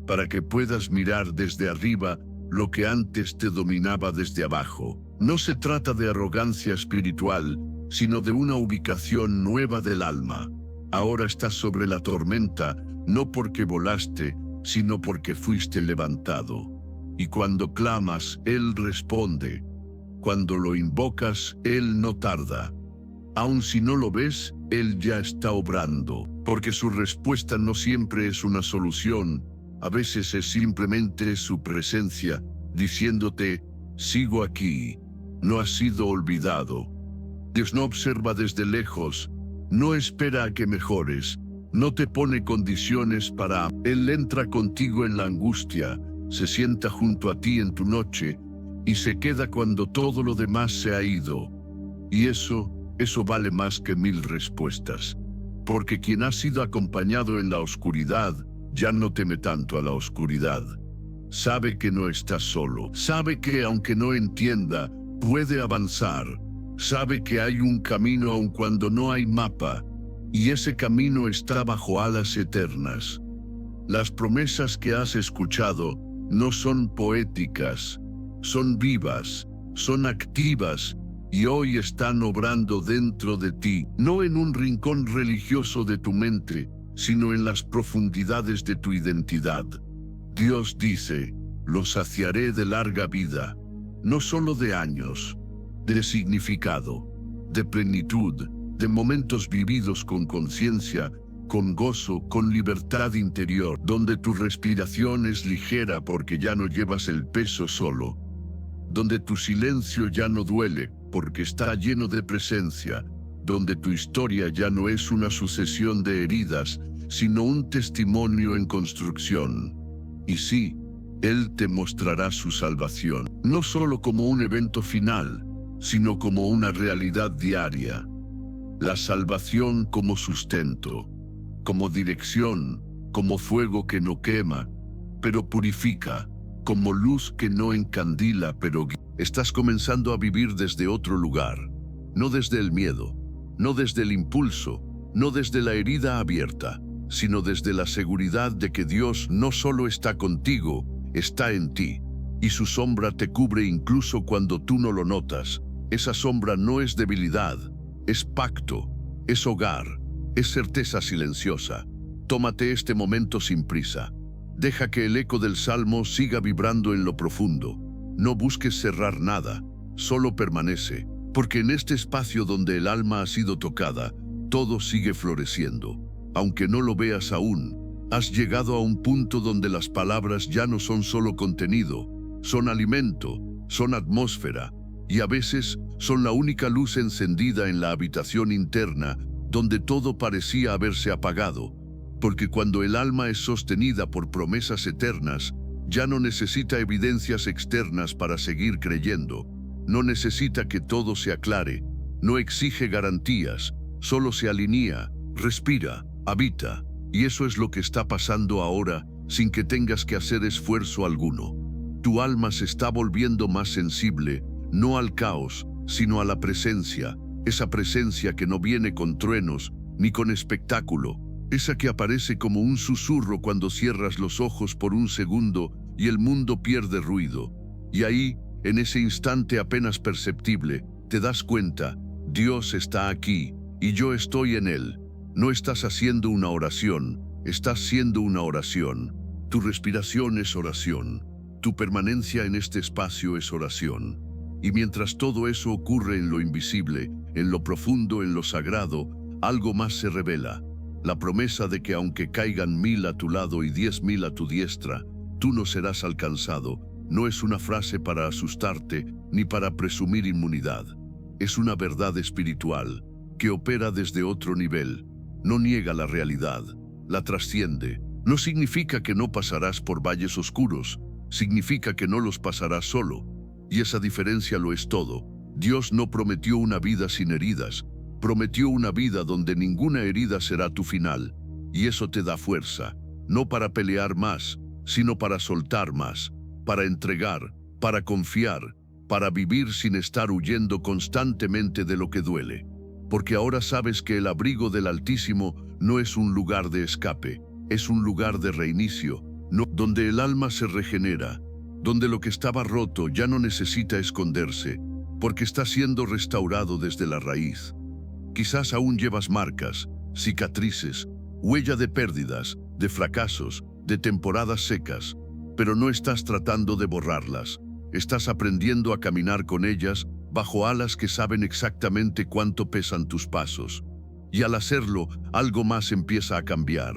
para que puedas mirar desde arriba lo que antes te dominaba desde abajo. No se trata de arrogancia espiritual, sino de una ubicación nueva del alma. Ahora estás sobre la tormenta, no porque volaste, sino porque fuiste levantado. Y cuando clamas, Él responde. Cuando lo invocas, Él no tarda. Aun si no lo ves, Él ya está obrando, porque su respuesta no siempre es una solución, a veces es simplemente su presencia, diciéndote: sigo aquí, no has sido olvidado. Dios no observa desde lejos, no espera a que mejores, no te pone condiciones para... Él entra contigo en la angustia, se sienta junto a ti en tu noche, y se queda cuando todo lo demás se ha ido. Y eso vale más que 1000 respuestas. Porque quien ha sido acompañado en la oscuridad, ya no teme tanto a la oscuridad. Sabe que no está solo. Sabe que aunque no entienda, puede avanzar. Sabe que hay un camino aun cuando no hay mapa. Y ese camino está bajo alas eternas. Las promesas que has escuchado no son poéticas, son vivas, son activas y hoy están obrando dentro de ti, no en un rincón religioso de tu mente, sino en las profundidades de tu identidad. Dios dice, los saciaré de larga vida, no solo de años, de significado, de plenitud, de momentos vividos con conciencia, con gozo, con libertad interior, donde tu respiración es ligera porque ya no llevas el peso solo, donde tu silencio ya no duele porque está lleno de presencia, donde tu historia ya no es una sucesión de heridas, sino un testimonio en construcción. Y sí, Él te mostrará su salvación, no solo como un evento final, sino como una realidad diaria. La salvación como sustento, como dirección, como fuego que no quema, pero purifica, como luz que no encandila, pero guía. Estás comenzando a vivir desde otro lugar, no desde el miedo, no desde el impulso, no desde la herida abierta, sino desde la seguridad de que Dios no solo está contigo, está en ti, y su sombra te cubre incluso cuando tú no lo notas. Esa sombra no es debilidad, es pacto, es hogar, es certeza silenciosa. Tómate este momento sin prisa. Deja que el eco del salmo siga vibrando en lo profundo. No busques cerrar nada, solo permanece, porque en este espacio donde el alma ha sido tocada, todo sigue floreciendo. Aunque no lo veas aún, has llegado a un punto donde las palabras ya no son solo contenido, son alimento, son atmósfera, y a veces son la única luz encendida en la habitación interna donde todo parecía haberse apagado, porque cuando el alma es sostenida por promesas eternas, ya no necesita evidencias externas para seguir creyendo, no necesita que todo se aclare, no exige garantías, solo se alinea, respira, habita, y eso es lo que está pasando ahora sin que tengas que hacer esfuerzo alguno. Tu alma se está volviendo más sensible, no al caos, sino a la presencia, esa presencia que no viene con truenos ni con espectáculo, esa que aparece como un susurro cuando cierras los ojos por un segundo y el mundo pierde ruido. Y ahí, en ese instante apenas perceptible, te das cuenta, Dios está aquí y yo estoy en Él. No estás haciendo una oración, estás siendo una oración. Tu respiración es oración. Tu permanencia en este espacio es oración. Y mientras todo eso ocurre en lo invisible, en lo profundo, en lo sagrado, algo más se revela. La promesa de que aunque caigan 1000 a tu lado y 10.000 a tu diestra, tú no serás alcanzado, no es una frase para asustarte ni para presumir inmunidad. Es una verdad espiritual que opera desde otro nivel. No niega la realidad, la trasciende. No significa que no pasarás por valles oscuros, significa que no los pasarás solo. Y esa diferencia lo es todo. Dios no prometió una vida sin heridas, prometió una vida donde ninguna herida será tu final. Y eso te da fuerza, no para pelear más, sino para soltar más, para entregar, para confiar, para vivir sin estar huyendo constantemente de lo que duele. Porque ahora sabes que el abrigo del Altísimo no es un lugar de escape, es un lugar de reinicio, no, donde el alma se regenera, donde lo que estaba roto ya no necesita esconderse, porque está siendo restaurado desde la raíz. Quizás aún llevas marcas, cicatrices, huella de pérdidas, de fracasos, de temporadas secas, pero no estás tratando de borrarlas. Estás aprendiendo a caminar con ellas bajo alas que saben exactamente cuánto pesan tus pasos. Y al hacerlo, algo más empieza a cambiar.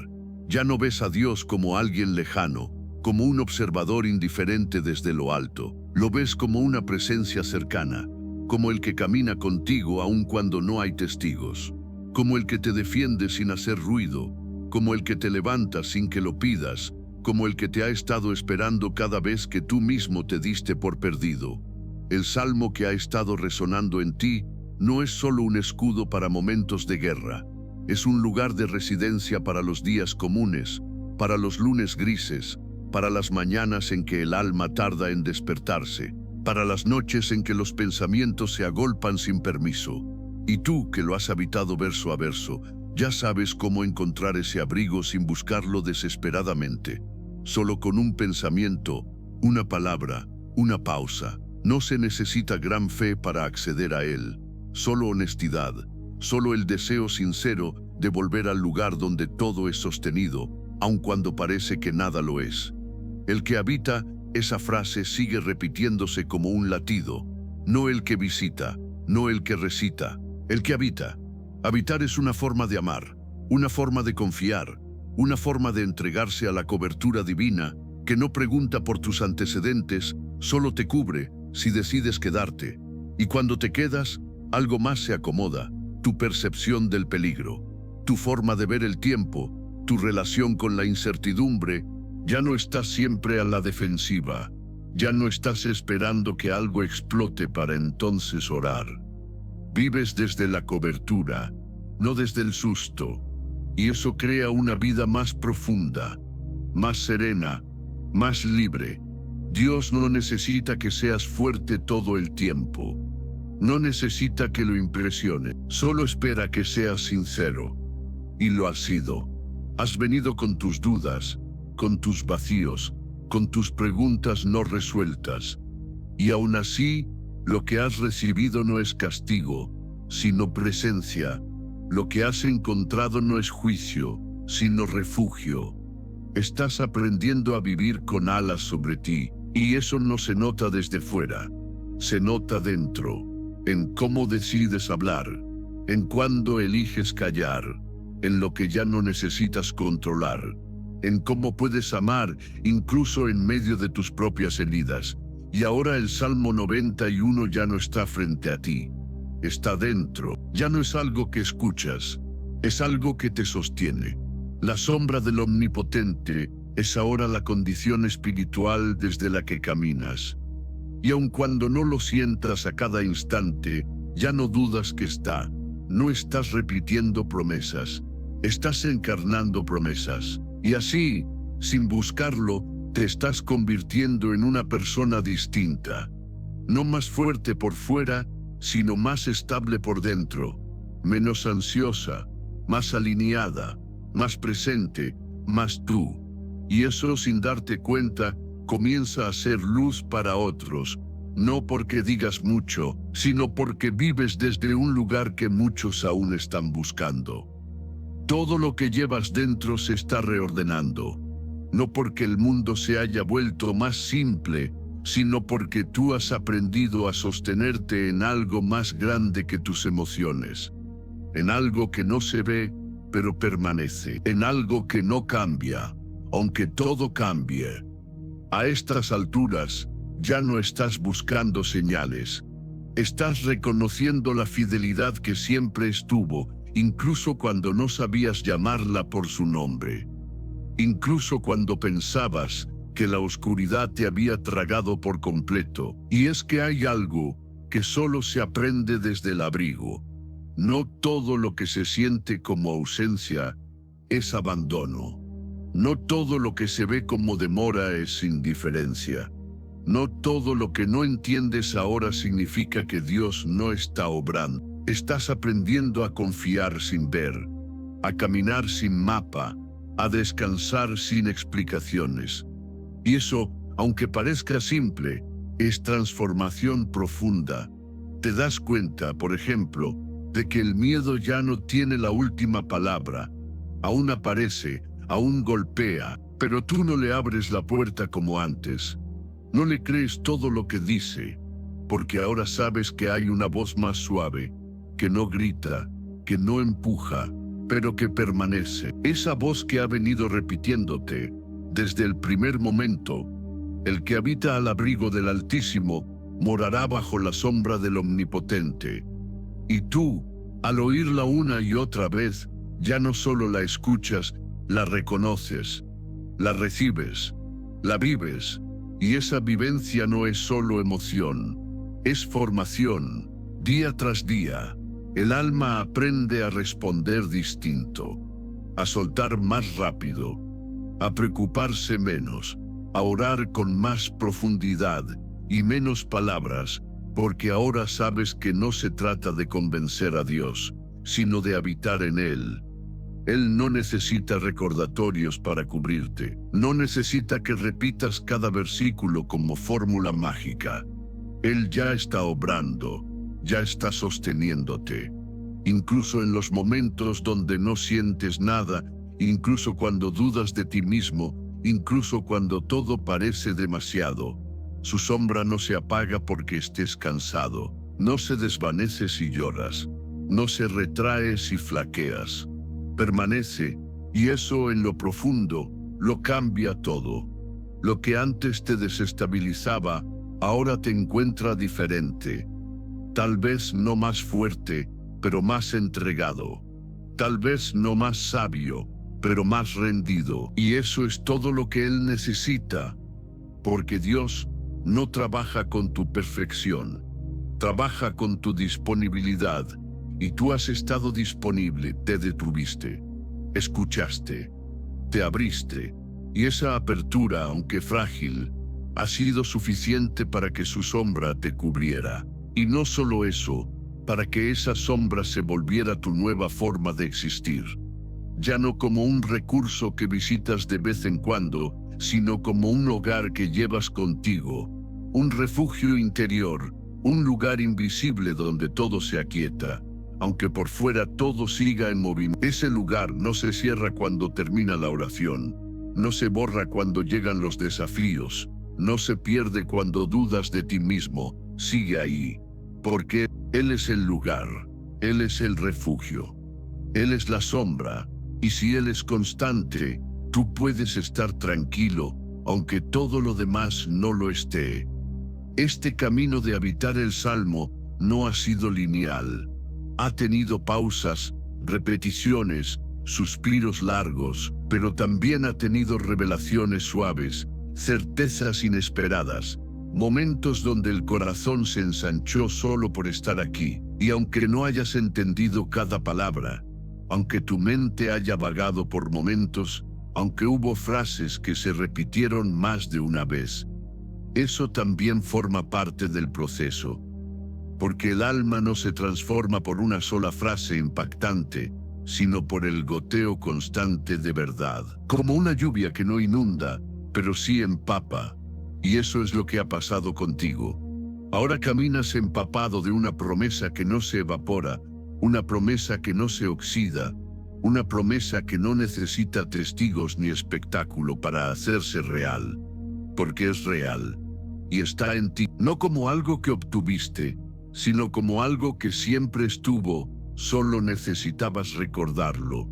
Ya no ves a Dios como alguien lejano, como un observador indiferente desde lo alto. Lo ves como una presencia cercana, como el que camina contigo aun cuando no hay testigos, como el que te defiende sin hacer ruido, como el que te levanta sin que lo pidas, como el que te ha estado esperando cada vez que tú mismo te diste por perdido. El salmo que ha estado resonando en ti no es solo un escudo para momentos de guerra, es un lugar de residencia para los días comunes, para los lunes grises, para las mañanas en que el alma tarda en despertarse, para las noches en que los pensamientos se agolpan sin permiso. Y tú, que lo has habitado verso a verso, ya sabes cómo encontrar ese abrigo sin buscarlo desesperadamente. Solo con un pensamiento, una palabra, una pausa. No se necesita gran fe para acceder a él. Solo honestidad, solo el deseo sincero de volver al lugar donde todo es sostenido, aun cuando parece que nada lo es. El que habita, esa frase sigue repitiéndose como un latido. No el que visita, no el que recita, el que habita. Habitar es una forma de amar, una forma de confiar, una forma de entregarse a la cobertura divina que no pregunta por tus antecedentes, solo te cubre si decides quedarte. Y cuando te quedas, algo más se acomoda, tu percepción del peligro, tu forma de ver el tiempo, tu relación con la incertidumbre. Ya no estás siempre a la defensiva, ya no estás esperando que algo explote para entonces orar. Vives desde la cobertura, no desde el susto, y eso crea una vida más profunda, más serena, más libre. Dios no necesita que seas fuerte todo el tiempo, no necesita que lo impresione, solo espera que seas sincero, y lo has sido. Has venido con tus dudas, con tus vacíos, con tus preguntas no resueltas. Y aún así, lo que has recibido no es castigo, sino presencia. Lo que has encontrado no es juicio, sino refugio. Estás aprendiendo a vivir con alas sobre ti, y eso no se nota desde fuera. Se nota dentro, en cómo decides hablar, en cuándo eliges callar, en lo que ya no necesitas controlar, en cómo puedes amar incluso en medio de tus propias heridas. Y ahora el Salmo 91 ya no está frente a ti, está dentro. Ya no es algo que escuchas, es algo que te sostiene. La sombra del Omnipotente es ahora la condición espiritual desde la que caminas. Y aun cuando no lo sientas a cada instante, ya no dudas que está. No estás repitiendo promesas, estás encarnando promesas. Y así, sin buscarlo, te estás convirtiendo en una persona distinta. No más fuerte por fuera, sino más estable por dentro. Menos ansiosa, más alineada, más presente, más tú. Y eso, sin darte cuenta, comienza a ser luz para otros. No porque digas mucho, sino porque vives desde un lugar que muchos aún están buscando. Todo lo que llevas dentro se está reordenando. No porque el mundo se haya vuelto más simple, sino porque tú has aprendido a sostenerte en algo más grande que tus emociones. En algo que no se ve, pero permanece. En algo que no cambia, aunque todo cambie. A estas alturas, ya no estás buscando señales. Estás reconociendo la fidelidad que siempre estuvo, incluso cuando no sabías llamarla por su nombre. Incluso cuando pensabas que la oscuridad te había tragado por completo. Y es que hay algo que solo se aprende desde el abrigo. No todo lo que se siente como ausencia es abandono. No todo lo que se ve como demora es indiferencia. No todo lo que no entiendes ahora significa que Dios no está obrando. Estás aprendiendo a confiar sin ver, a caminar sin mapa, a descansar sin explicaciones. Y eso, aunque parezca simple, es transformación profunda. Te das cuenta, por ejemplo, de que el miedo ya no tiene la última palabra. Aún aparece, aún golpea, pero tú no le abres la puerta como antes. No le crees todo lo que dice, porque ahora sabes que hay una voz más suave, que no grita, que no empuja, pero que permanece. Esa voz que ha venido repitiéndote desde el primer momento. El que habita al abrigo del Altísimo morará bajo la sombra del Omnipotente. Y tú, al oírla una y otra vez, ya no solo la escuchas, la reconoces, la recibes, la vives. Y esa vivencia no es solo emoción, es formación. Día tras día, el alma aprende a responder distinto, a soltar más rápido, a preocuparse menos, a orar con más profundidad y menos palabras, porque ahora sabes que no se trata de convencer a Dios, sino de habitar en Él. Él no necesita recordatorios para cubrirte, no necesita que repitas cada versículo como fórmula mágica. Él ya está obrando, ya está sosteniéndote. Incluso en los momentos donde no sientes nada, incluso cuando dudas de ti mismo, incluso cuando todo parece demasiado, su sombra no se apaga porque estés cansado, no se desvanece si lloras, no se retrae si flaqueas. Permanece, y eso en lo profundo lo cambia todo. Lo que antes te desestabilizaba, ahora te encuentra diferente. Tal vez no más fuerte, pero más entregado. Tal vez no más sabio, pero más rendido. Y eso es todo lo que Él necesita. Porque Dios no trabaja con tu perfección, trabaja con tu disponibilidad. Y tú has estado disponible, te detuviste, escuchaste, te abriste. Y esa apertura, aunque frágil, ha sido suficiente para que su sombra te cubriera. Y no solo eso, para que esa sombra se volviera tu nueva forma de existir. Ya no como un recurso que visitas de vez en cuando, sino como un hogar que llevas contigo, un refugio interior, un lugar invisible donde todo se aquieta, aunque por fuera todo siga en movimiento. Ese lugar no se cierra cuando termina la oración, no se borra cuando llegan los desafíos, no se pierde cuando dudas de ti mismo, sigue ahí, porque Él es el lugar, Él es el refugio, Él es la sombra, y si Él es constante, tú puedes estar tranquilo, aunque todo lo demás no lo esté. Este camino de habitar el Salmo no ha sido lineal. Ha tenido pausas, repeticiones, suspiros largos, pero también ha tenido revelaciones suaves, certezas inesperadas, momentos donde el corazón se ensanchó solo por estar aquí. Y aunque no hayas entendido cada palabra, aunque tu mente haya vagado por momentos, aunque hubo frases que se repitieron más de una vez, eso también forma parte del proceso. Porque el alma no se transforma por una sola frase impactante, sino por el goteo constante de verdad. Como una lluvia que no inunda, pero sí empapa. Y eso es lo que ha pasado contigo. Ahora caminas empapado de una promesa que no se evapora, una promesa que no se oxida, una promesa que no necesita testigos ni espectáculo para hacerse real. Porque es real. Y está en ti, no como algo que obtuviste, sino como algo que siempre estuvo, solo necesitabas recordarlo.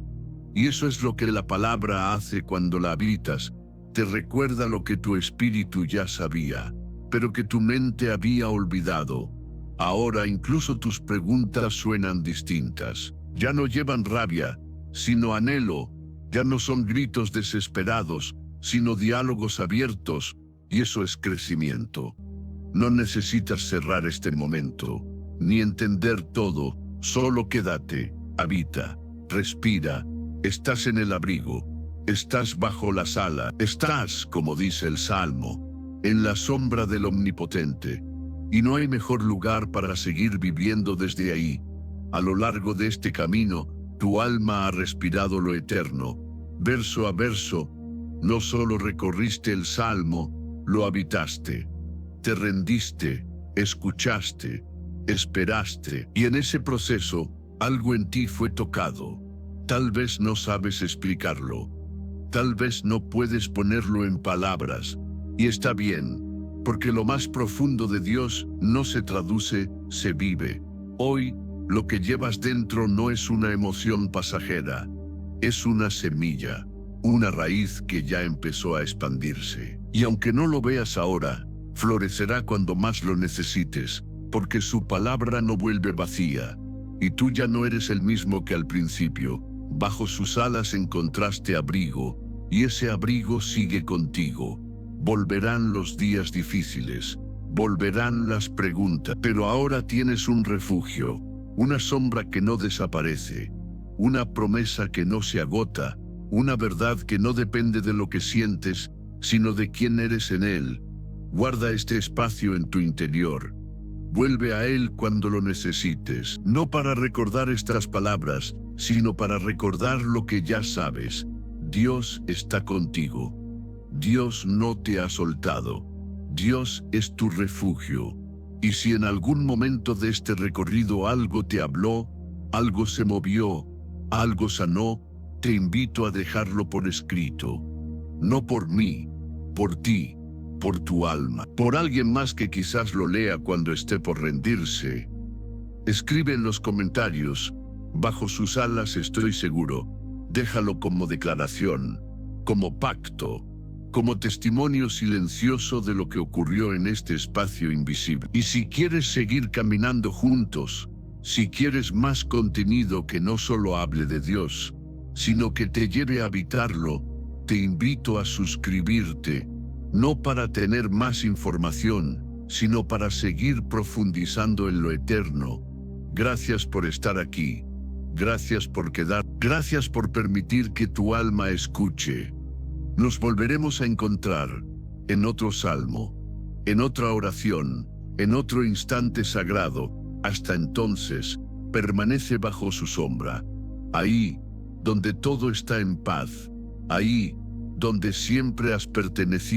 Y eso es lo que la palabra hace cuando la habitas, te recuerda lo que tu espíritu ya sabía, pero que tu mente había olvidado. Ahora incluso tus preguntas suenan distintas, ya no llevan rabia, sino anhelo, ya no son gritos desesperados, sino diálogos abiertos, y eso es crecimiento. No necesitas cerrar este momento, ni entender todo, solo quédate, habita, respira, estás en el abrigo, estás bajo la sala, estás, como dice el Salmo, en la sombra del Omnipotente, y no hay mejor lugar para seguir viviendo desde ahí. A lo largo de este camino, tu alma ha respirado lo eterno, verso a verso, no solo recorriste el Salmo, lo habitaste. Te rendiste, escuchaste, esperaste, y en ese proceso, algo en ti fue tocado. Tal vez no sabes explicarlo, tal vez no puedes ponerlo en palabras, y está bien, porque lo más profundo de Dios no se traduce, se vive. Hoy, lo que llevas dentro no es una emoción pasajera, es una semilla, una raíz que ya empezó a expandirse. Y aunque no lo veas ahora, florecerá cuando más lo necesites, porque su palabra no vuelve vacía, y tú ya no eres el mismo que al principio. Bajo sus alas encontraste abrigo, y ese abrigo sigue contigo. Volverán los días difíciles, volverán las preguntas, pero ahora tienes un refugio, una sombra que no desaparece, una promesa que no se agota, una verdad que no depende de lo que sientes, sino de quién eres en Él. Guarda este espacio en tu interior. Vuelve a Él cuando lo necesites, no para recordar estas palabras, sino para recordar lo que ya sabes. Dios está contigo. Dios no te ha soltado. Dios es tu refugio. Y si en algún momento de este recorrido algo te habló, algo se movió, algo sanó, te invito a dejarlo por escrito. No por mí, por ti, por tu alma, por alguien más que quizás lo lea cuando esté por rendirse. Escribe en los comentarios, bajo sus alas estoy seguro. Déjalo como declaración, como pacto, como testimonio silencioso de lo que ocurrió en este espacio invisible. Y si quieres seguir caminando juntos, si quieres más contenido que no solo hable de Dios, sino que te lleve a habitarlo, te invito a suscribirte, no para tener más información, sino para seguir profundizando en lo eterno. Gracias por estar aquí. Gracias por quedar. Gracias por permitir que tu alma escuche. Nos volveremos a encontrar en otro salmo, en otra oración, en otro instante sagrado. Hasta entonces, permanece bajo su sombra. Ahí, donde todo está en paz. Ahí, donde siempre has pertenecido.